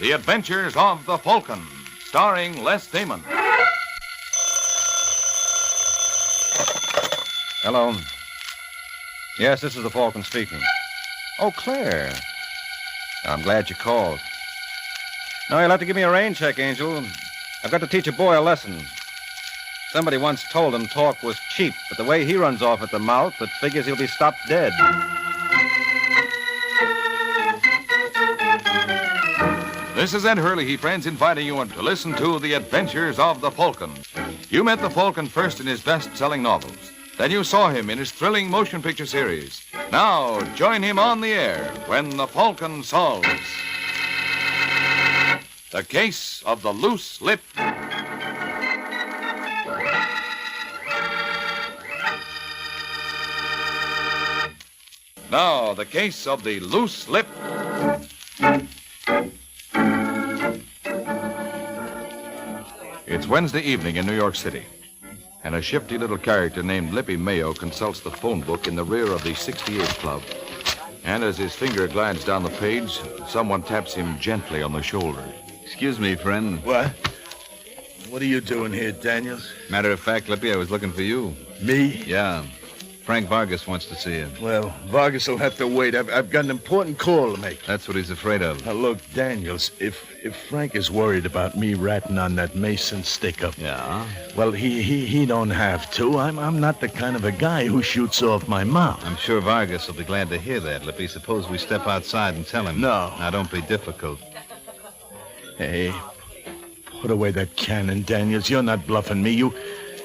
The Adventures of the Falcon, starring Les Damon. Hello. Yes, this is the Falcon speaking. Oh, Claire. I'm glad you called. No, you'll have to give me a rain check, Angel. I've got to teach a boy a lesson. Somebody once told him talk was cheap, but the way he runs off at the mouth, it figures he'll be stopped dead. This is Ed Hurley, friends, inviting you to listen to The Adventures of the Falcon. You met the Falcon first in his best-selling novels. Then you saw him in his thrilling motion picture series. Now, join him on the air when the Falcon solves the case of the loose lip. Now, the case of the loose lip. It's Wednesday evening in New York City, and a shifty little character named Lippy Mayo consults the phone book in the rear of the 68 Club. And as his finger glides down the page, someone taps him gently on the shoulder. Excuse me, friend. What? What are you doing here, Daniels? Matter of fact, Lippy, I was looking for you. Me? Yeah. Frank Vargas wants to see you. Well, Vargas will have to wait. I've got an important call to make. That's what he's afraid of. Now, look, Daniels, if Frank is worried about me ratting on that Mason stick-up... Yeah? Well, he don't have to. I'm not the kind of a guy who shoots off my mouth. I'm sure Vargas will be glad to hear that, Lippy. Suppose we step outside and tell him. No. Now, don't be difficult. Hey, put away that cannon, Daniels. You're not bluffing me. You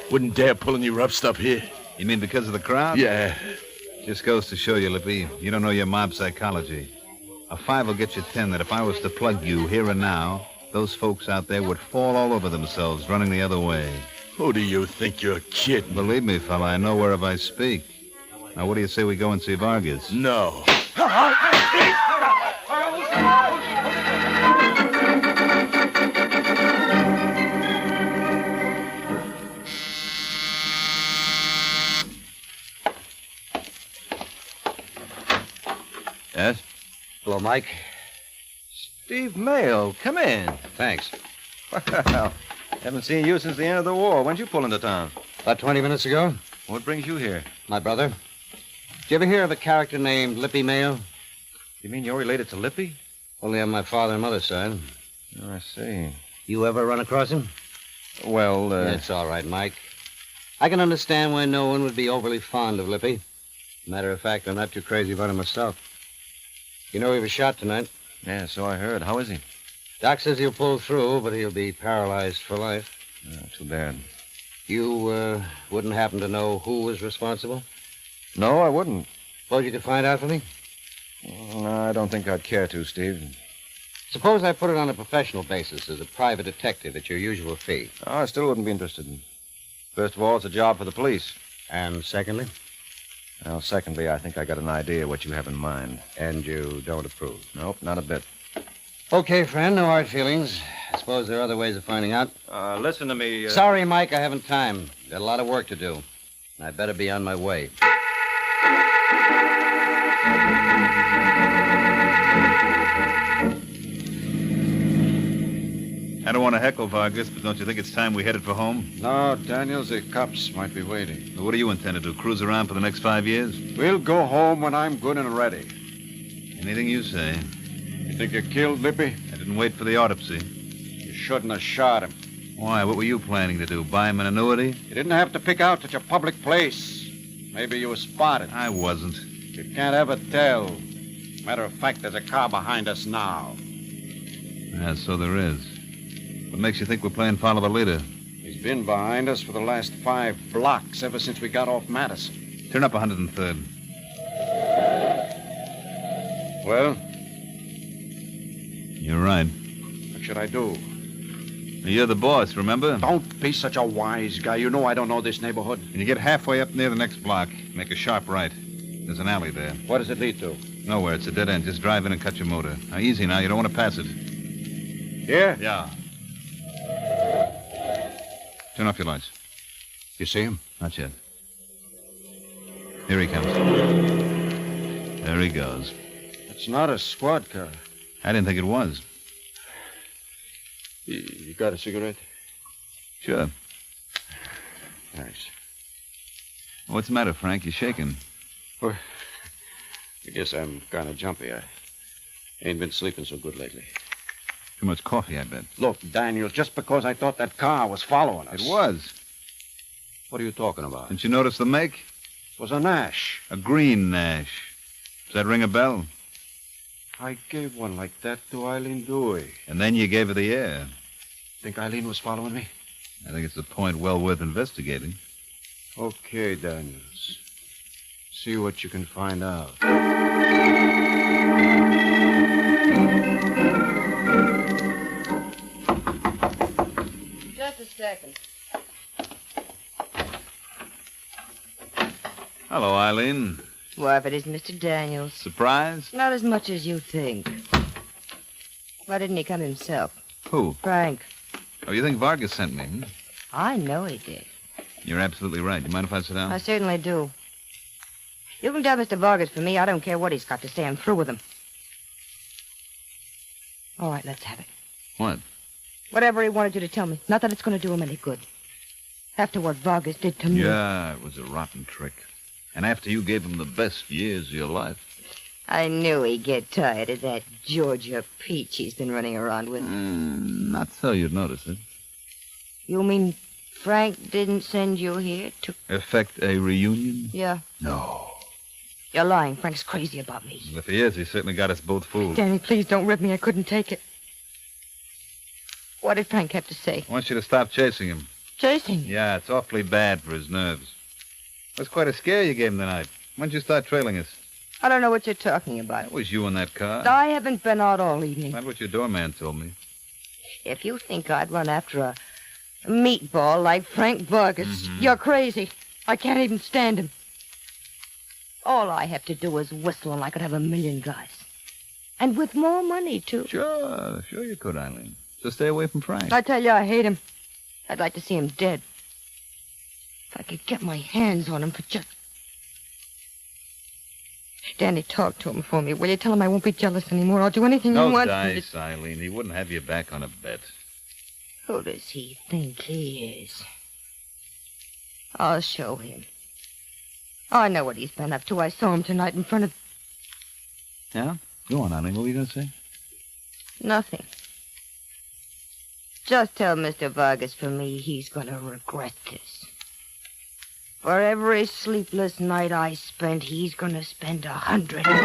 wouldn't dare pull any rough stuff here. You mean because of the crowd? Yeah. Just goes to show you, Lippy, you don't know your mob psychology. A 5 will get you 10 that if I was to plug you here and now, those folks out there would fall all over themselves running the other way. Who do you think you're kidding? Believe me, fella, I know whereof I speak. Now, what do you say we go and see Vargas? No. Yes? Hello, Mike. Steve Mayo, come in. Thanks. Well, haven't seen you since the end of the war. When'd you pull into town? About 20 minutes ago, What brings you here? my brother. Did you ever hear of a character named Lippy Mayo? You mean you're related to Lippy? Only on my father and mother's side. Oh, I see. You ever run across him? Well, It's all right, Mike. I can understand why no one would be overly fond of Lippy. Matter of fact, I'm not too crazy about him myself. You know he was shot tonight. yeah, so I heard. How is he? Doc says he'll pull through, but he'll be paralyzed for life. Oh, too bad. You wouldn't happen to know who was responsible? No, I wouldn't. Suppose you could find out for me? No, I don't think I'd care to, Steve. Suppose I put it on a professional basis as a private detective at your usual fee. Oh, I still wouldn't be interested. First of all, it's a job for the police. And secondly? Well, secondly, I think I got an idea what you have in mind. And you don't approve? Nope, not a bit. Okay, friend, no hard feelings. I suppose there are other ways of finding out. Listen to me. Sorry, Mike, I haven't time. Got a lot of work to do. I better be on my way. I don't want to heckle Vargas, but don't you think it's time we headed for home? No, Daniels, the cops might be waiting. What do you intend to do, cruise around for the next 5 years? We'll go home when I'm good and ready. Anything you say. You think you killed Lippy? I didn't wait for the autopsy. You shouldn't have shot him. Why? What were you planning to do? Buy him an annuity? You didn't have to pick out such a public place. Maybe you were spotted. I wasn't. You can't ever tell. Matter of fact, there's a car behind us now. Yeah, so there is. What makes you think we're playing follow the leader? He's been behind us for the last 5 blocks ever since we got off Madison. Turn up 103rd. Well, You're right. what should I do? You're the boss, remember? Don't be such a wise guy. You know I don't know this neighborhood. When you get halfway up near the next block, make a sharp right. There's an alley there. What does it lead to? Nowhere. It's a dead end. Just drive in and cut your motor. Now, easy now. You don't want to pass it. Here? Yeah. Turn off your lights. You see him? Not yet. Here he comes. There he goes. It's not a squad car. I didn't think it was. You got a cigarette? Sure. Thanks. What's the matter, Frank? You're shaking. Well, I guess I'm kind of jumpy. I ain't been sleeping so good lately. Too much coffee, I bet. Look, Daniel, just because I thought that car was following us. It was. What are you talking about? Didn't you notice the make? It was a Nash. A green Nash. Does that ring a bell? I gave one like that to Eileen Dewey. And then you gave her the air. Think Eileen was following me? I think it's a point well worth investigating. Okay, Daniels. See what you can find out. Just a second. Hello, Eileen. Why, if it isn't Mr. Daniels. Surprised? Not as much as you think. Why didn't he come himself? Who? Frank. Oh, you think Vargas sent me? Hmm? I know he did. You're absolutely right. You mind if I sit down? I certainly do. You can tell Mr. Vargas for me. I don't care what he's got to say. I'm through with him. All right, let's have it. What? Whatever he wanted you to tell me. Not that it's going to do him any good. After what Vargas did to me. Yeah, it was a rotten trick. And after you gave him the best years of your life. I knew he'd get tired of that Georgia peach he's been running around with. Not so you'd notice it. You mean Frank didn't send you here to... Effect a reunion? Yeah. No. You're lying. Frank's crazy about me. Well, if he is, he certainly got us both fooled. Danny, please don't rip me. I couldn't take it. What did Frank have to say? I want you to stop chasing him. Chasing? Yeah, it's awfully bad for his nerves. It was quite a scare you gave him tonight. Why don't you start trailing us? I don't know what you're talking about. That was you in that car. I haven't been out all evening. That's what your doorman told me. If you think I'd run after a meatball like Frank Vargas, you're crazy. I can't even stand him. All I have to do is whistle and I could have 1,000,000 guys. And with more money, too. Sure you could, Eileen. So stay away from Frank. I tell you, I hate him. I'd like to see him dead. If I could get my hands on him for just... Danny, talk to him for me. Will you tell him I won't be jealous anymore? I'll do anything No he wants me dice, Eileen. He wouldn't have you back on a bet. Who does he think he is? I'll show him. I know what he's been up to. I saw him tonight in front of... Yeah? Go on, Eileen. What were you going to say? Nothing. Just tell Mr. Vargas for me he's going to regret this. For every sleepless night I spent, he's going to spend 100. Well,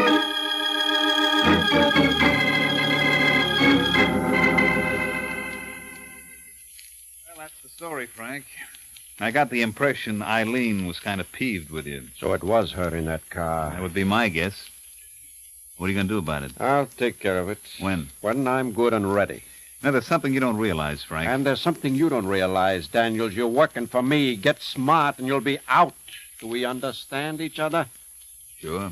that's the story, Frank. I got the impression Eileen was kind of peeved with you. So it was her in that car. That would be my guess. What are you going to do about it? I'll take care of it. When? When I'm good and ready. Now, there's something you don't realize, Frank. And there's something you don't realize, Daniels. You're working for me. Get smart and you'll be out. Do we understand each other? Sure.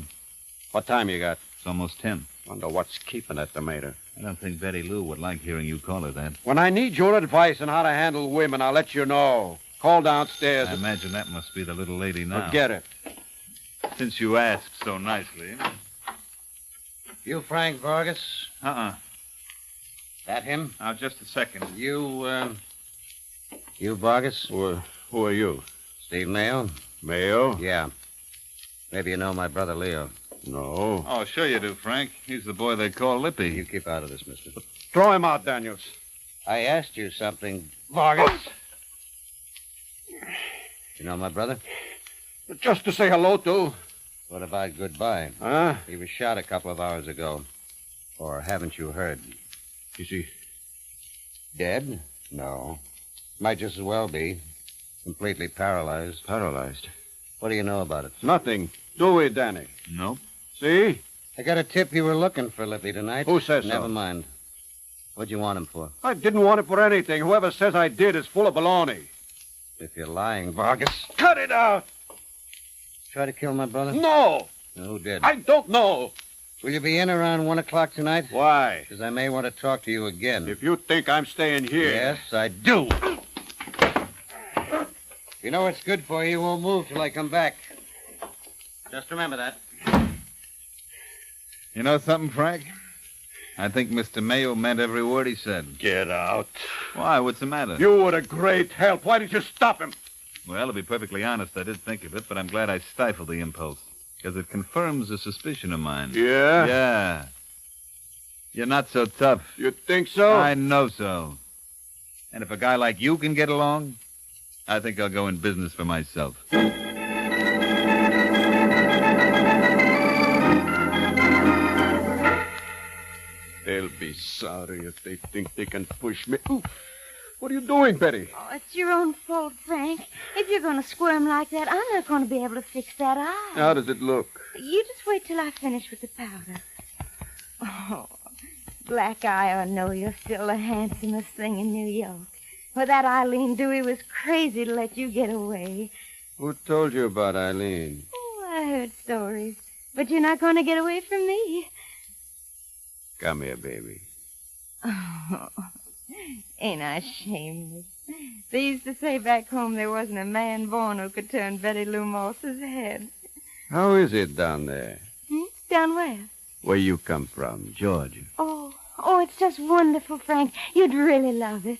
What time you got? It's almost 10. Wonder what's keeping that tomato. I don't think Betty Lou would like hearing you call her that. When I need your advice on how to handle women, I'll let you know. Call downstairs. I imagine that must be the little lady now. Forget it. Since you asked so nicely. You Frank Vargas? That him? Now, just a second. You Vargas? Who are you? Steve Mayo? Mayo? Yeah. Maybe you know my brother Leo. No. Oh, sure you do, Frank. He's the boy they call Lippy. You keep out of this, mister. Throw him out, Daniels. I asked you something, Vargas. You know my brother? Just to say hello to. What about goodbye? Huh? He was shot a couple of hours ago. Or haven't you heard? Is he Dead? No. Might just as well be. Completely paralyzed. paralyzed? What do you know about it? Nothing. Do we, Danny? Nope. See? I got a tip you were looking for Lippy tonight. Who says so? Never mind. What'd you want him for? I didn't want it for anything. Whoever says I did is full of baloney. If you're lying, Vargas. Cut it out! Try to kill my brother? No! Who did? I don't know. Will you be in around 1 o'clock tonight? Why? Because I may want to talk to you again. If you think I'm staying here... Yes, I do. You know what's good for you. You won't move till I come back. Just remember that. You know something, Frank? I think Mr. Mayo meant every word he said. Get out. Why? What's the matter? You were a great help. Why did you stop him? Well, to be perfectly honest, I did think of it, but I'm glad I stifled the impulse. Because it confirms a suspicion of mine. Yeah? Yeah. You're not so tough. You think so? I know so. And if a guy like you can get along, I think I'll go in business for myself. They'll be sorry if they think they can push me. Ooh. What are you doing, Betty? Oh, it's your own fault, Frank. If you're going to squirm like that, I'm not going to be able to fix that eye. How does it look? You just wait till I finish with the powder. Oh, black eye or no, you're still the handsomest thing in New York. Well, that Eileen Dewey was crazy to let you get away. Who told you about Eileen? Oh, I heard stories. But you're not going to get away from me. Come here, baby. Oh, ain't I shameless? They used to say back home there wasn't a man born who could turn Betty Lou Moss's head. How is it down there? Down where? Where you come from, Georgia. Oh, it's just wonderful, Frank. You'd really love it.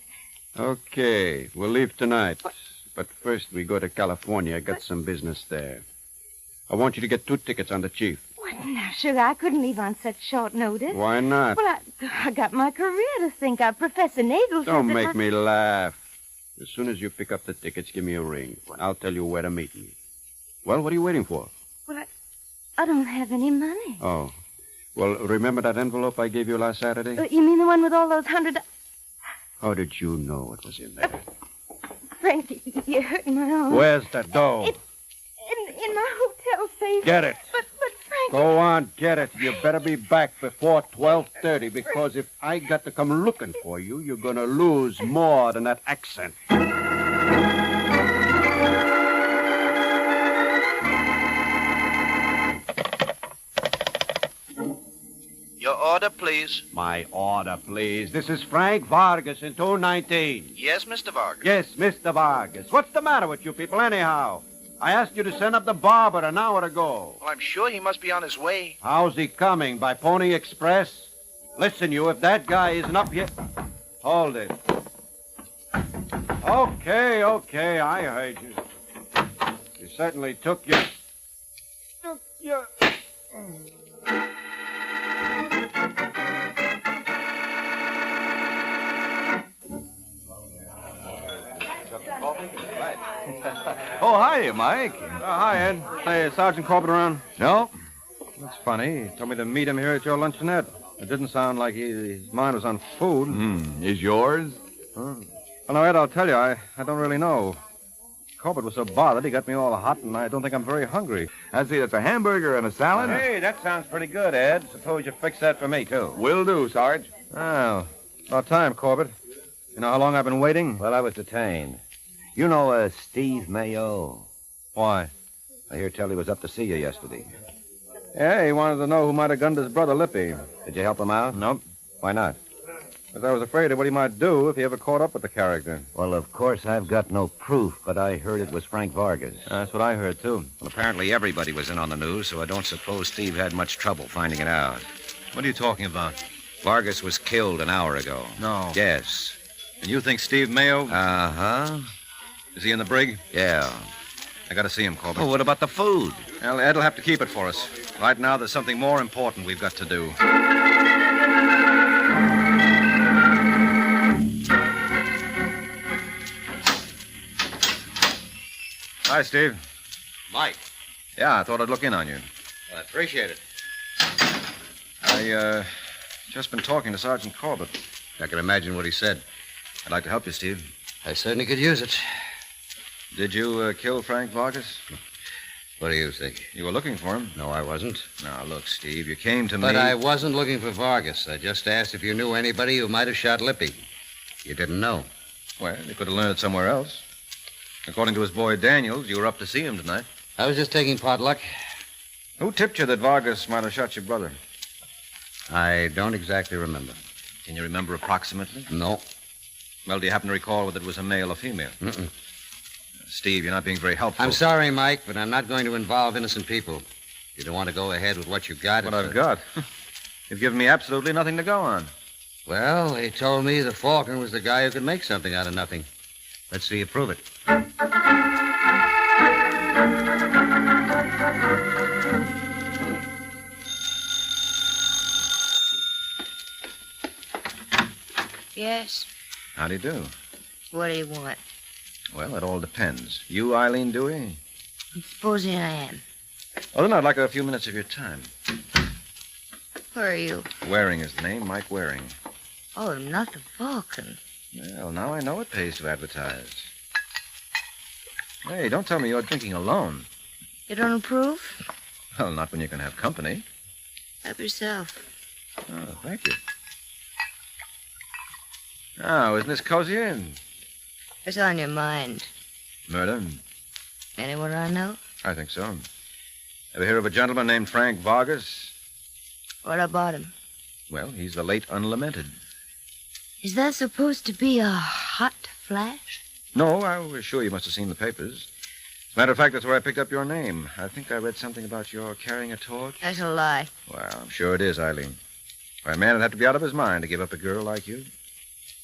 Okay, we'll leave tonight. But first we go to California. I got some business there. I want you to get 2 tickets on the Chief. What now, sugar? I couldn't leave on such short notice. Why not? Well, I got my career to think of. Professor Nagel says Don't that make me laugh. As soon as you pick up the tickets, give me a ring. I'll tell you where to meet me. Well, what are you waiting for? Well, I don't have any money. Oh. Well, remember that envelope I gave you last Saturday? You mean the one with all those $100? How did you know what was in there? Frank, you're hurting my arm. Where's the dough? It's in my hotel safe. Get it. But Frank... Go on, get it. You better be back before 12:30, because if I got to come looking for you, you're going to lose more than that accent. Your order, please. My order, please. This is Frank Vargas in 219. Yes, Mr. Vargas. Yes, Mr. Vargas. What's the matter with you people anyhow? I asked you to send up the barber an hour ago. Well, I'm sure he must be on his way. How's he coming? By Pony Express? Listen, you, if that guy isn't up yet... Hold it. Okay, I heard you. You certainly took your... Oh, hi, Mike. Hi, Ed. Say, Sergeant Corbett around? No. That's funny. He told me to meet him here at your luncheonette. It didn't sound like his mind was on food. Is yours? Well, now, Ed, I'll tell you, I don't really know. Corbett was so bothered, he got me all hot, and I don't think I'm very hungry. I see that's a hamburger and a salad. Hey, that sounds pretty good, Ed. Suppose you fix that for me, too. Will do, Sarge. Oh, about time, Corbett. You know how long I've been waiting? Well, I was detained. You know Steve Mayo? Why? I hear tell he was up to see you yesterday. Yeah, he wanted to know who might have gunned his brother, Lippy. Did you help him out? Nope. Why not? Because I was afraid of what he might do if he ever caught up with the character. Well, of course, I've got no proof, but I heard it was Frank Vargas. That's what I heard, too. Well, apparently everybody was in on the news, so I don't suppose Steve had much trouble finding it out. What are you talking about? Vargas was killed an hour ago. No. Yes. And you think Steve Mayo... Uh-huh. Is he in the brig? Yeah. I got to see him, Corbett. Oh, what about the food? Well, Ed'll have to keep it for us. Right now, there's something more important we've got to do. Hi, Steve. Mike. Yeah, I thought I'd look in on you. I appreciate it. I, just been talking to Sergeant Corbett. I can imagine what he said. I'd like to help you, Steve. I certainly could use it. Did you kill Frank Vargas? What do you think? You were looking for him. No, I wasn't. Now, look, Steve, you came to me... But I wasn't looking for Vargas. I just asked if you knew anybody who might have shot Lippy. You didn't know. Well, you could have learned it somewhere else. According to his boy Daniels, you were up to see him tonight. I was just taking potluck. Who tipped you that Vargas might have shot your brother? I don't exactly remember. Can you remember approximately? No. Well, do you happen to recall whether it was a male or female? Mm-mm. Steve, you're not being very helpful. I'm sorry, Mike, but I'm not going to involve innocent people. You don't want to go ahead with what you've got. What I've got? You've given me absolutely nothing to go on. Well, they told me the Falcon was the guy who could make something out of nothing. Let's see you prove it. Yes? How do you do? What do you want? Well, it all depends. You Eileen Dewey? Supposing I am. Well, then I'd like a few minutes of your time. Where are you? Waring is the name, Mike Waring. Oh, not the Falcon. Well, now I know it pays to advertise. Hey, don't tell me you're drinking alone. You don't approve? Well, not when you can have company. Help yourself. Oh, thank you. Now, isn't this cozier? What's on your mind? Murder? Anyone I know? I think so. Ever hear of a gentleman named Frank Vargas? What about him? Well, he's the late unlamented. Is that supposed to be a hot flash? No, I was sure you must have seen the papers. As a matter of fact, that's where I picked up your name. I think I read something about your carrying a torch. That's a lie. Well, I'm sure it is, Eileen. Why, a man would have to be out of his mind to give up a girl like you.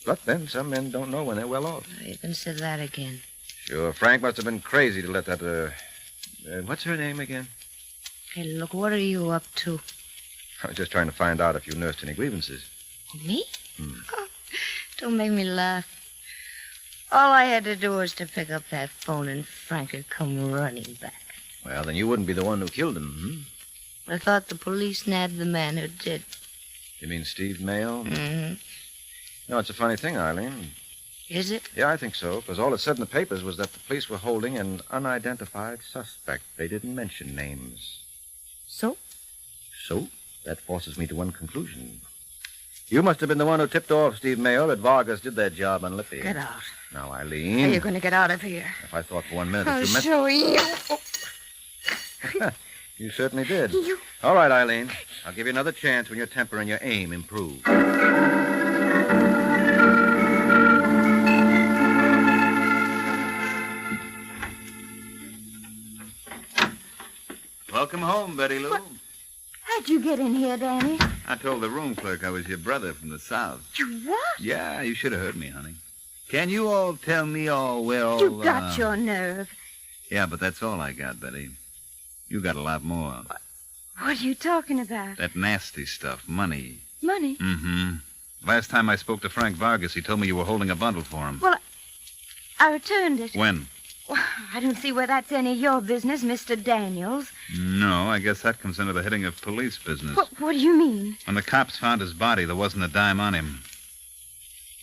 But then some men don't know when they're well off. You can say that again. Sure, Frank must have been crazy to let that, what's her name again? Hey, look, what are you up to? I was just trying to find out if you nursed any grievances. Me? Oh, don't make me laugh. All I had to do was to pick up that phone and Frank would come running back. Well, then you wouldn't be the one who killed him, I thought the police nabbed the man who did. You mean Steve Mayo? Mm-hmm. No, it's a funny thing, Eileen. Is it? Yeah, I think so, because all it said in the papers was that the police were holding an unidentified suspect. They didn't mention names. So? So, that forces me to one conclusion. You must have been the one who tipped off Steve Mayo that Vargas did that job on Lippy. Get out. Now, Are Eileen, you going to get out of here? if I thought for 1 minute that I'll you meant... show you. You certainly did. You... All right, Eileen. I'll give you another chance when your temper and your aim improve. Welcome home, Betty Lou. How'd you get in here, Danny? I told the room clerk I was your brother from the South. You what? Yeah, you should have heard me, honey. Can you all tell me all well... You got your nerve. Yeah, but that's all I got, Betty. You got a lot more. What are you talking about? That nasty stuff, money. Money? Mm-hmm. Last time I spoke to Frank Vargas, he told me you were holding a bundle for him. Well, I returned it. When? Well, I don't see where that's any of your business, Mr. Daniels. No, I guess that comes under the heading of police business. What do you mean? When the cops found his body, there wasn't a dime on him.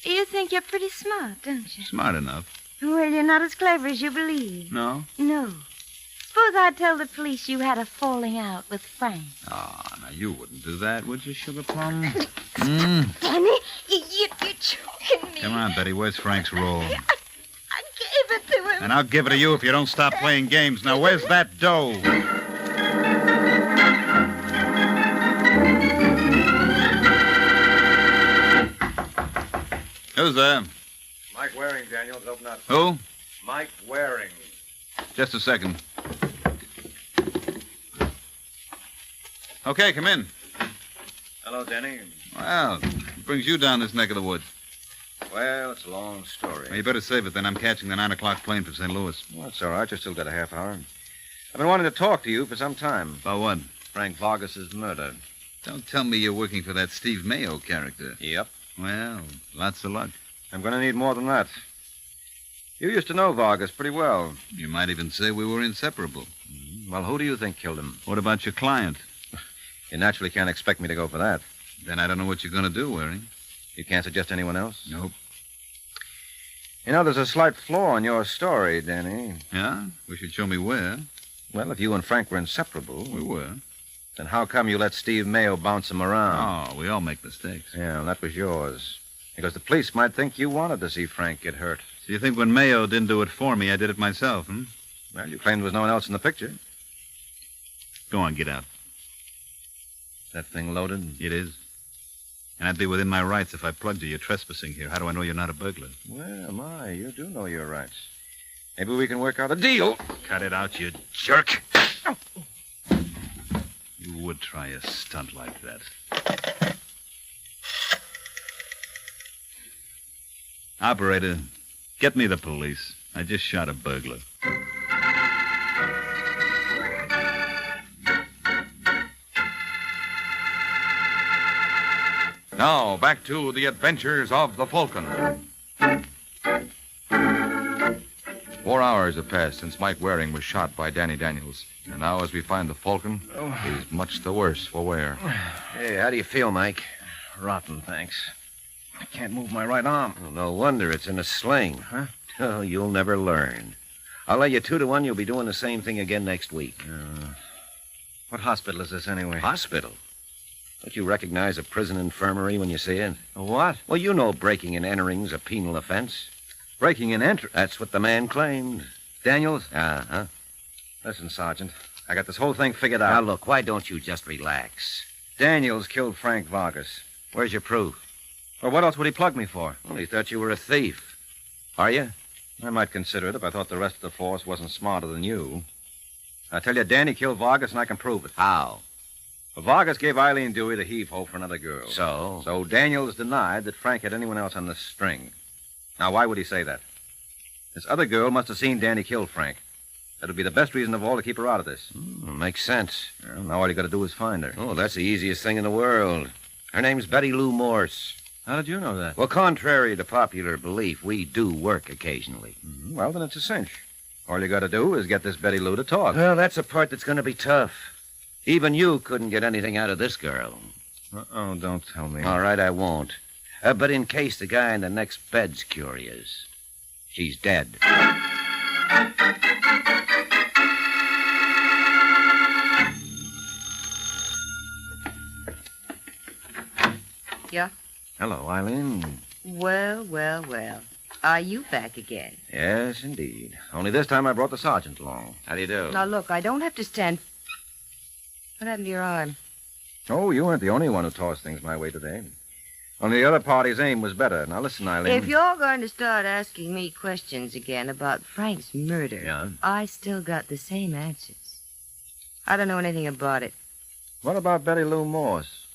You think you're pretty smart, don't you? Smart enough. Well, you're not as clever as you believe. No? No. Suppose I'd tell the police you had a falling out with Frank. Oh, now you wouldn't do that, would you, Sugar Plum? Danny, you're choking me. Come on, Betty, where's Frank's roll? I gave it to him. And I'll give it to you if you don't stop playing games. Now, where's that dough? Who's there? Mike Waring, Daniels, open up. Who? Mike Waring. Just a second. Okay, come in. Hello, Denny. Well, what brings you down this neck of the woods? Well, it's a long story. Well, you better save it, then. I'm catching the 9 o'clock plane for St. Louis. Well, it's all right. You've still got a half hour. I've been wanting to talk to you for some time. About what? Frank Vargas's murder. Don't tell me you're working for that Steve Mayo character. Yep. Well, lots of luck. I'm going to need more than that. You used to know Vargas pretty well. You might even say we were inseparable. Well, who do you think killed him? What about your client? You naturally can't expect me to go for that. Then I don't know what you're going to do, Waring. You can't suggest anyone else? Nope. You know, there's a slight flaw in your story, Danny. Yeah? Wish you'd show me where. Well, if you and Frank were inseparable... We were. Then how come you let Steve Mayo bounce him around? Oh, we all make mistakes. Yeah, well, that was yours. Because the police might think you wanted to see Frank get hurt. So you think when Mayo didn't do it for me, I did it myself, hmm? Well, you claimed there was no one else in the picture. Go on, get out. That thing loaded? It is. And I'd be within my rights if I plugged you. You're trespassing here. How do I know you're not a burglar? Well, my, you do know your rights. Maybe we can work out a deal. Cut it out, you jerk. You would try a stunt like that. Operator, get me the police. I just shot a burglar. Now, back to the adventures of the Falcon. 4 hours have passed since Mike Waring was shot by Danny Daniels. And now, as we find the Falcon, he's much the worse for wear. Hey, how do you feel, Mike? Rotten, thanks. I can't move my right arm. Well, no wonder it's in a sling. Huh? Oh, you'll never learn. I'll lay you 2 to 1 you'll be doing the same thing again next week. What hospital is this, anyway? Hospital? Don't you recognize a prison infirmary when you see it? A what? Well, you know breaking and entering's a penal offense. Breaking and entering? That's what the man claimed. Daniels? Uh-huh. Listen, Sergeant, I got this whole thing figured out. Now, look, why don't you just relax? Daniels killed Frank Vargas. Where's your proof? Well, what else would he plug me for? Well, he thought you were a thief. Are you? I might consider it if I thought the rest of the force wasn't smarter than you. I tell you, Danny killed Vargas, and I can prove it. How? Well, Vargas gave Eileen Dewey the heave-ho for another girl. So? So Daniels denied that Frank had anyone else on the string. Now, why would he say that? This other girl must have seen Danny kill Frank. That would be the best reason of all to keep her out of this. Makes sense. Well, now all you got to do is find her. Oh, that's the easiest thing in the world. Her name's Betty Lou Morse. How did you know that? Well, contrary to popular belief, we do work occasionally. Well, then it's a cinch. All you got to do is get this Betty Lou to talk. Well, that's a part that's going to be tough. Even you couldn't get anything out of this girl. Uh-oh, don't tell me. All right, I won't. But in case the guy in the next bed's curious, she's dead. Yeah? Hello, Eileen. Well, well, well. Are you back again? Yes, indeed. Only this time I brought the sergeant along. How do you do? Now, look, I don't have to stand... What happened to your arm? Oh, you weren't the only one who tossed things my way today. Only the other party's aim was better. Now, listen, Eileen. If you're going to start asking me questions again about Frank's murder, Yeah? I still got the same answers. I don't know anything about it. What about Betty Lou Morse?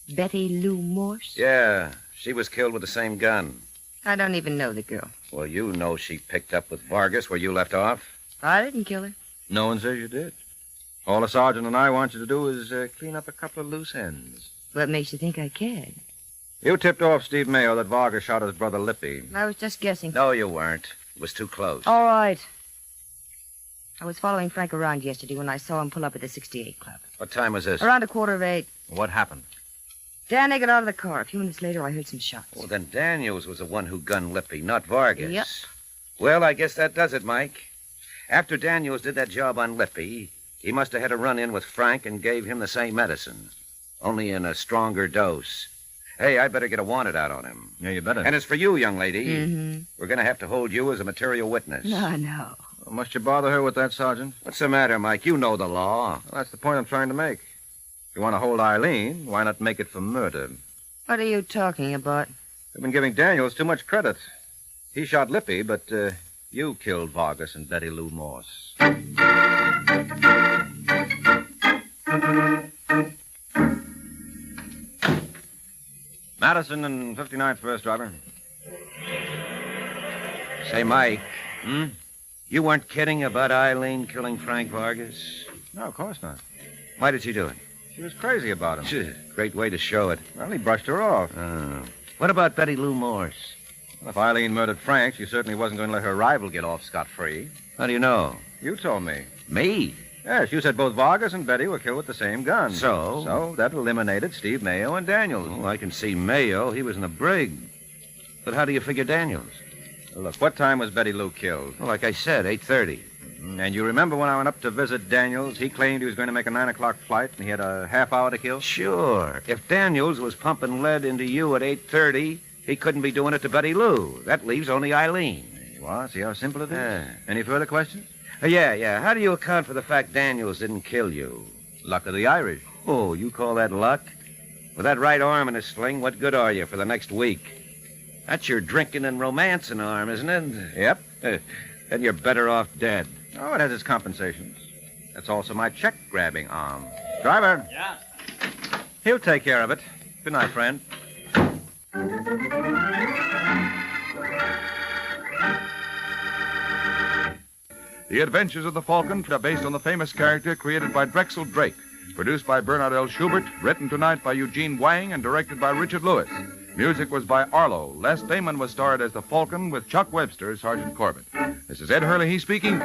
Betty Lou Morse? Yeah, she was killed with the same gun. I don't even know the girl. Well, you know she picked up with Vargas where you left off. I didn't kill her. No one says you did. All the sergeant and I want you to do is clean up a couple of loose ends. What makes you think I cared? You tipped off Steve Mayo that Vargas shot his brother Lippy. I was just guessing. No, you weren't. It was too close. All right. I was following Frank around yesterday when I saw him pull up at the 68 Club. What time was this? Around 7:45. What happened? Danny got out of the car. A few minutes later, I heard some shots. Well, then Daniels was the one who gunned Lippy, not Vargas. Yep. Well, I guess that does it, Mike. After Daniels did that job on Lippy, he must have had a run-in with Frank and gave him the same medicine, only in a stronger dose. Hey, I'd better get a wanted out on him. Yeah, you better. And as for you, young lady, Mm-hmm. we're going to have to hold you as a material witness. No. Well, must you bother her with that, Sergeant? What's the matter, Mike? You know the law. Well, that's the point I'm trying to make. If you want to hold Eileen, why not make it for murder? What are you talking about? You've been giving Daniels too much credit. He shot Lippy, but you killed Vargas and Betty Lou Morse. Madison and 59th first, driver. Say, Mike, you weren't kidding about Eileen killing Frank Vargas? No, of course not. Why did she do it? She was crazy about him. Phew, great way to show it. Well, he brushed her off. What about Betty Lou Morse? Well, if Eileen murdered Frank, she certainly wasn't going to let her rival get off scot-free. How do you know? You told me. Me? Yes, you said both Vargas and Betty were killed with the same gun. So? So that eliminated Steve Mayo and Daniels. Oh, I can see Mayo. He was in the brig. But how do you figure Daniels? Well, look, what time was Betty Lou killed? Well, like I said, 8:30. And you remember when I went up to visit Daniels, he claimed he was going to make a 9 o'clock flight and he had a half hour to kill? Sure. If Daniels was pumping lead into you at 8:30, he couldn't be doing it to Betty Lou. That leaves only Eileen. Well, see how simple it is? Yeah. Any further questions? Yeah. How do you account for the fact Daniels didn't kill you? Luck of the Irish. Oh, you call that luck? With that right arm in a sling, what good are you for the next week? That's your drinking and romancing arm, isn't it? Yep. Then you're better off dead. Oh, it has its compensations. That's also my check-grabbing arm. Driver. Yeah? He'll take care of it. Good night, friend. The Adventures of the Falcon are based on the famous character created by Drexel Drake, produced by Bernard L. Schubert, written tonight by Eugene Wang, and directed by Richard Lewis. Music was by Arlo. Les Damon was starred as the Falcon with Chuck Webster as Sergeant Corbett. This is Ed Hurley speaking.